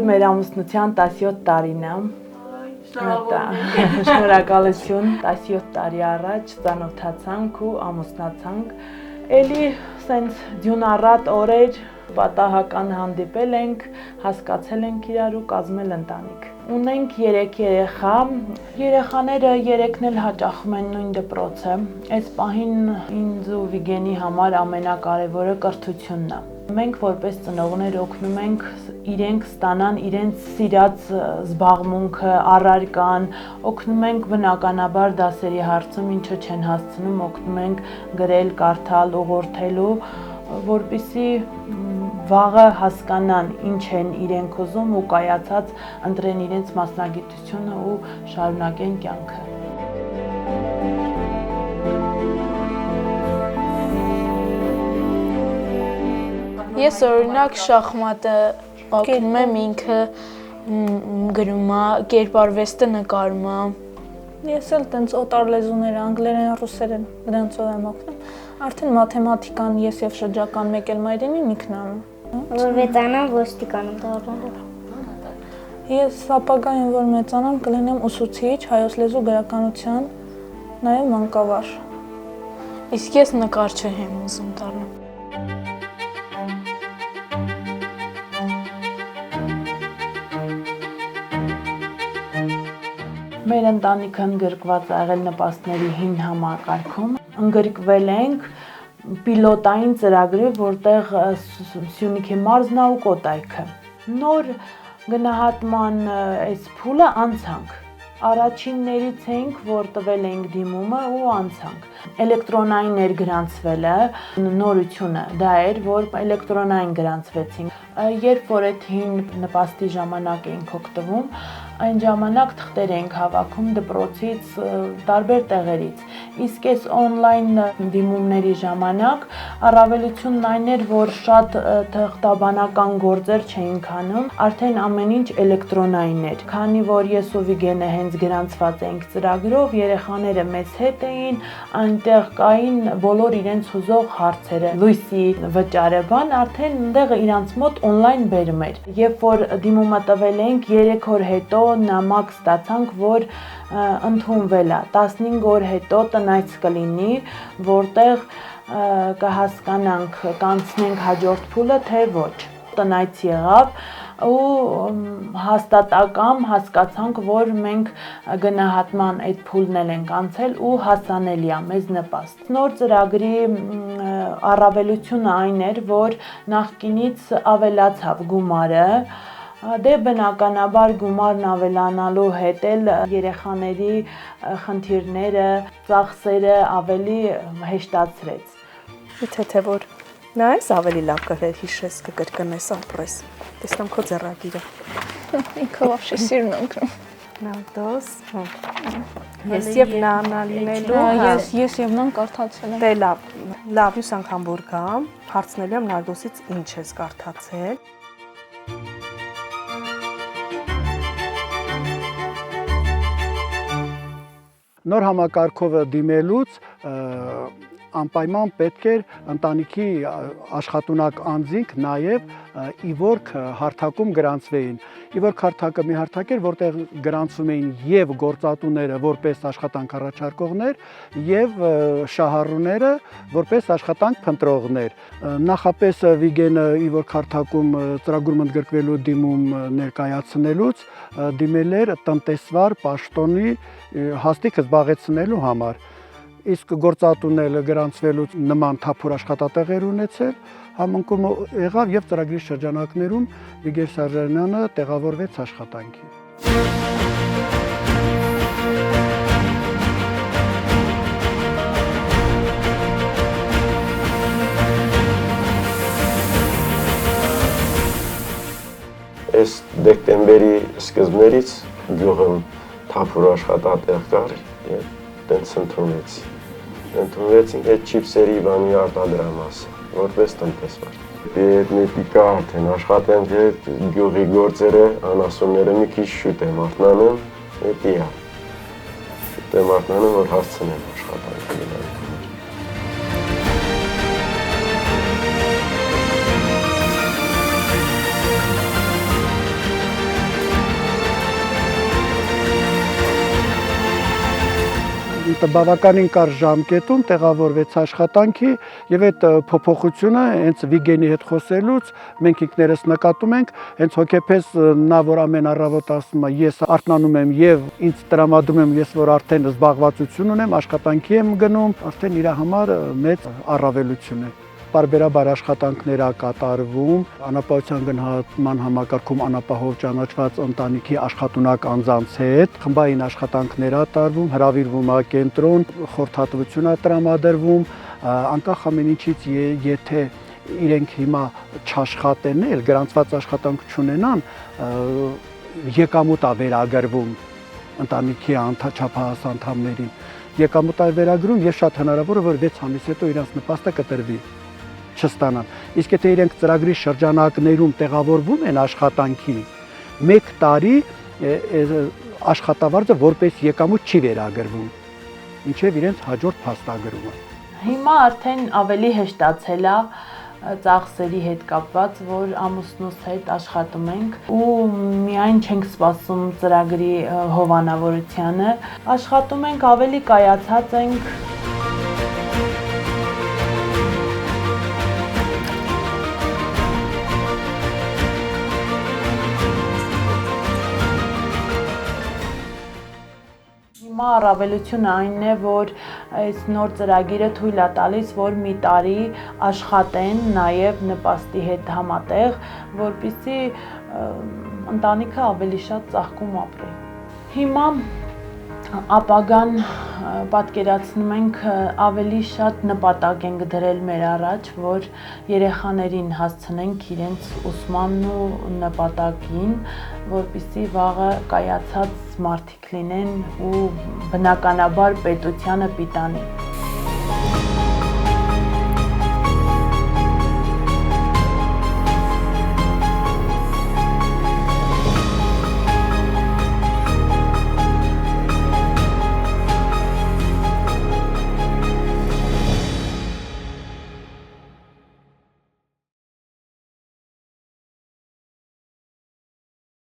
Այսօր մեր ամուսնության 17 տարին է։ Շնորհակալություն, 17 տարի առաջ ծանոթացանք ու ամուսնացանք։ Էլի սենց դյունառատ օրեր պատահական հանդիպել ենք, հասկացել ենք իրար ու կազմել ընտանիք։ Ունենք 3 երեխա, երեխաները 3-ն էլ հաճախում են նույն դպրոցը։ Այս պահին ինձ ու Վիգենի համար ամենակարևորը կրթությունն է։ Մենք որպես ծնողներ օգնում ենք իրենք ստանան իրենց սիրած զբաղմունքը, առարկան, օգնում ենք բնականաբար դասերի հարցում, ինչը չեն հասցնում, օգնում ենք գրել, կարդալ, ուղղորդելու, որպեսզի վաղը հասկանան ինչ են իրենք ուզում ու կայացած ընտրեն իրենց մասնագիտությունը ու շարունակեն կյանքը։ Ես օրինակ շախմատը օգնում եմ ինքը գրում է, կերպարվեստը նկարում է։ Ես էլ տենց օտար լեզուներ, անգլերեն, ռուսերեն դրանցով եմ օգնում։ Արդեն մաթեմատիկան ես եւ շրջական մեկ էլ մայրենին ինքն անում։ Որ մեծանամ ոստիկանում դառնալու։ Ես ապագայում որ մեծանամ կլինեմ ուսուցիչ, հայոց լեզու գրականության, նաեւ մանկավար։ Իսկ ես նկարչի եմ ուզում դառնալ։ Մեր ընտանիքը ընդգրկված է եղել նպաստների 5 համակարգում։ Ընդգրկվել ենք պիլոտային ծրագրի, որտեղ Սյունիքի մարզն ու Կոտայքը։ Նոր գնահատման այս փուլը անցանք։ Առաջիններից ենք, որ տվել ենք դիմումը ու անցանք։ Էլեկտրոնային ներգրանցվելը նորությունը դա էր, որ էլեկտրոնային գրանցվեցինք։ Երբ որ այդ 5 նպաստի ժամանակ էինք օգտվում, այն ժամանակ թղթեր էինք հավաքում դպրոցից, տարբեր տեղերից։ Իսկ այս on-line դիմումների ժամանակ առավելությունն այն էր, որ շատ թղթաբանական գործեր չէինք անում, արդեն ամեն ինչ էլեկտրոնային էր։ Քանի որ ես ու Վիգենը հենց գրանցված էինք ծրագրով, երեխաները մեզ հետ էին, այնտեղ կային բոլոր իրենց հուզող հարցերը։ Լույսի վճարը բան արդեն այնտեղ իրանց մոտ on-line բերում էր։ Երբ որ դիմումը տվել ենք 3 օր հետո նամակ ստացանք, որ ընդունվել է 15 օր հետո տնայց կլինի, որտեղ կհասկանանք, կանցնենք հաջորդ փուլը, թե ոչ։ Տնայց եղավ ու հաստատակամ հասկացանք, որ մենք գնահատման այդ փուլն էլ ենք անցել ու հասանելի է մեզ նպաստ։ Նոր ծրագրի առավելությունը այն էր, որ նախկինից ավելացավ գումարը, դե բնականաբար գումարն ավելանալու հետ էլ երեխաների խնդիրները, ծախսերը ավելի հեշտացրեց։ Թե որ նայես ավելի լավ կհիշես, կկրկնես, ապրես։ Տեսնեմ քո ձեռագիրը։ Ինքը вообще սիրուն ընկնում։ Նավդոս։ Ես եւ նա անալինելու։ Ես եւ նան կարդացել եմ։ Դե լավ, մյուս անգամ որ գամ, հարցնելու եմ Նարդոսից ինչ ես կարդացել։ Նոր համակարգով դիմելուց անպայման պետք էր ընտանիքի աշխատունակ անձինք նաև իվորք հարթակում գրանցվեին։ Իվորք հարթակը մի հարթակ էր, որտեղ գրանցվում էին եւ գործատուները որպես աշխատանք առաջարկողներ եւ շահառուները որպես աշխատանք փնտրողներ։ Նախապես Վիգենը իվորք հարթակում ծրագրում ընդգրկվելու դիմում ներկայացնելուց դիմել էր տնտեսվար պաշտոնի հաստիքը զբաղեցնելու համար։ Իսկ գործատուն էլ գրանցվելուց նման թափուր աշխատատեղեր ունեցել, համընկում եղավ եւ ծրագրի շրջանակներում Վիգեն Սարժանյանը տեղավորվեց աշխատանքի։ Այս դեկտեմբերի սկզբներից գյուղում թափուր աշխատատեղ կար եւ տենց ընդունվեցինք այդ չիպսերի բանի արտադրամասը, որպես տնտեսվար։ Մետիկա արդեն աշխատենք հետ գյուղի գործերը, անասունները մի քիչ շուտ եմ արթնանում, հետի է։ Շուտ եմ արթնանում, որ հասցնեմ աշխատանքը գնալ։ բավականին կարճ ժամկետում տեղավորվեց աշխատանքի եւ այդ փոփոխությունը հենց Վիգենի հետ խոսելուց մենք ինքներս նկատում ենք հենց հոգեպես նա որ ամեն առավոտ ասում է ես արթնանում եմ եւ ինձ տրամադրում եմ ես որ արդեն զբաղվածություն ունեմ աշխատանքի եմ գնում արդեն իր համար մեծ առավելություն է Պարբերաբար աշխատանքներ է կատարվում անապահովության գնահատման համակարգում անապահով ճանաչված ընտանիքի աշխատունակ անձանց հետ խմբային աշխատանքներ է տարվում հրավիրվում է կենտրոն խորհրդատվություն է տրամադրվում անկախ ամեն ինչից եթե իրենք հիմա չաշխատեն էլ գրանցված աշխատանք չունենան եկամուտ է վերագրվում ընտանիքի չափահաս անդամներին եկամուտ է վերագրում եւ շատ հնարավոր է որ 6 ամիս հետո իրենց նպաստը կտրվի չստանան իսկ եթե իրենք ծրագրի շրջանակներում տեղավորվում են աշխատանքի 1 տարի աշխատավարձը որպես եկամուտ չի վերագրվում ինչեւ իրենց հաջորդ փաստագրումը Հիմա արդեն ավելի հեշտացել է ծախսերի հետ կապված, որ ամուսնուս հետ աշխատում ենք ու միայն չենք սպասում ծրագրի հովանավորությանը, աշխատում ենք ավելի կայացած ենք Հիմա առավելությունը այն է, որ այս նոր ծրագիրը թույլ է տալիս, որ մի տարի աշխատեն նաև նպաստի հետ համատեղ, որպեսզի ընտանիքը ավելի շատ ծաղկում ապրի։ Հիմա ապագան պատկերացնում ենք ավելի շատ նպատակ ենք դրել մեր առաջ, որ երեխաներին հասցնենք իրենց ուսմանն ու նպատակին, որպեսզի վաղը կայացած մարդիկ լինեն ու բնականաբար պետությանը պիտանի։